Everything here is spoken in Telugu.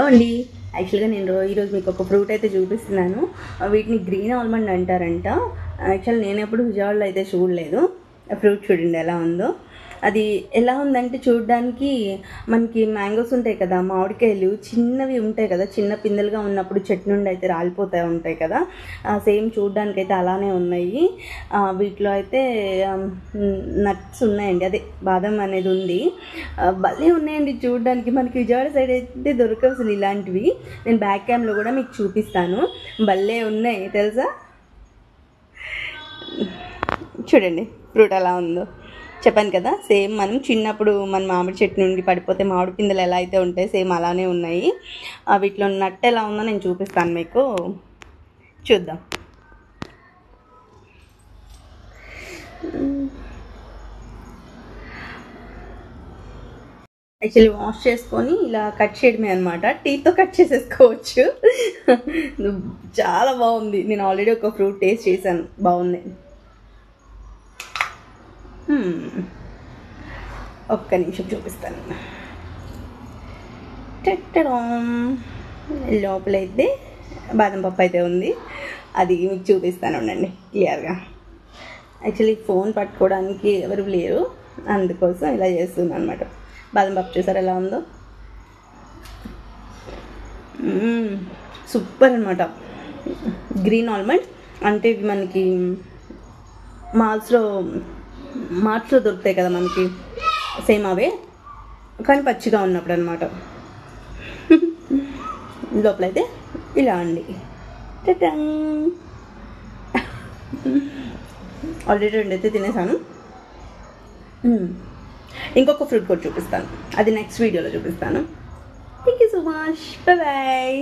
అండి యాక్చువల్గా నేను ఈరోజు మీకు ఒక ఫ్రూట్ అయితే చూపిస్తున్నాను. వీటిని గ్రీన్ ఆల్మండ్ అంటారంట. యాక్చువల్ నేను ఎప్పుడు విజయవాడలో అయితే చూడలేదు. ఫ్రూట్ చూడండి ఎలా ఉందో. అది ఎలా ఉందంటే చూడడానికి మనకి మ్యాంగోస్ ఉంటాయి కదా, మామిడికాయలు చిన్నవి ఉంటాయి కదా, చిన్న పిందెలుగా ఉన్నప్పుడు చెట్టు నుండి అయితే రాలిపోతూ ఉంటాయి కదా, సేమ్ చూడడానికి అయితే అలానే ఉన్నాయి. వీటిలో అయితే నట్స్ ఉన్నాయండి, అదే బాదం అనేది ఉంది. భలే ఉన్నాయండి చూడడానికి. మనకి విజయవాడ సైడ్ అయితే దొరకవు అసలు ఇలాంటివి. నేను బ్యాక్ క్యామ్లో కూడా మీకు చూపిస్తాను. భలే ఉన్నాయి తెలుసా. చూడండి ఫ్రూట్ ఎలా ఉందో. చెప్పాను కదా, సేమ్ మనం చిన్నప్పుడు మన మామిడి చెట్టు నుండి పడిపోతే మామిడి పిందెలు ఎలా అయితే ఉంటాయి సేమ్ అలానే ఉన్నాయి. వీటిలో నట్టు ఎలా ఉందో నేను చూపిస్తాను మీకు, చూద్దాం. యాక్చువల్లీ వాష్ చేసుకొని ఇలా కట్ చేయడమే అనమాట. టీతో కట్ చేసేసుకోవచ్చు. చాలా బాగుంది. నేను ఆల్రెడీ ఒక ఫ్రూట్ టేస్ట్ చేశాను, బాగుంది. ఒక్క నిమిషం చూపిస్తాను. లోపలైతే బాదం పప్పు అయితే ఉంది, అది మీకు చూపిస్తాను ఉండండి క్లియర్గా. యాక్చువల్లీ ఫోన్ పట్టుకోవడానికి ఎవరు లేరు, అందుకోసం ఇలా చేస్తున్నాను అనమాట. బాదం పప్పు చూసారు ఎలా ఉందో, సూపర్ అనమాట. గ్రీన్ ఆల్మండ్ అంటే ఇవి మనకి మార్ట్స్లో దొరుకుతాయి కదా మనకి, సేమ్ అవే కానీ పచ్చిగా ఉన్నప్పుడు అనమాట. లోపలైతే ఇలా అండి. ఆల్రెడీ 2 అయితే తినేసాను. ఇంకొక ఫ్రూట్ కూడా చూపిస్తాను, అది నెక్స్ట్ వీడియోలో చూపిస్తాను. Thank you so much, bye.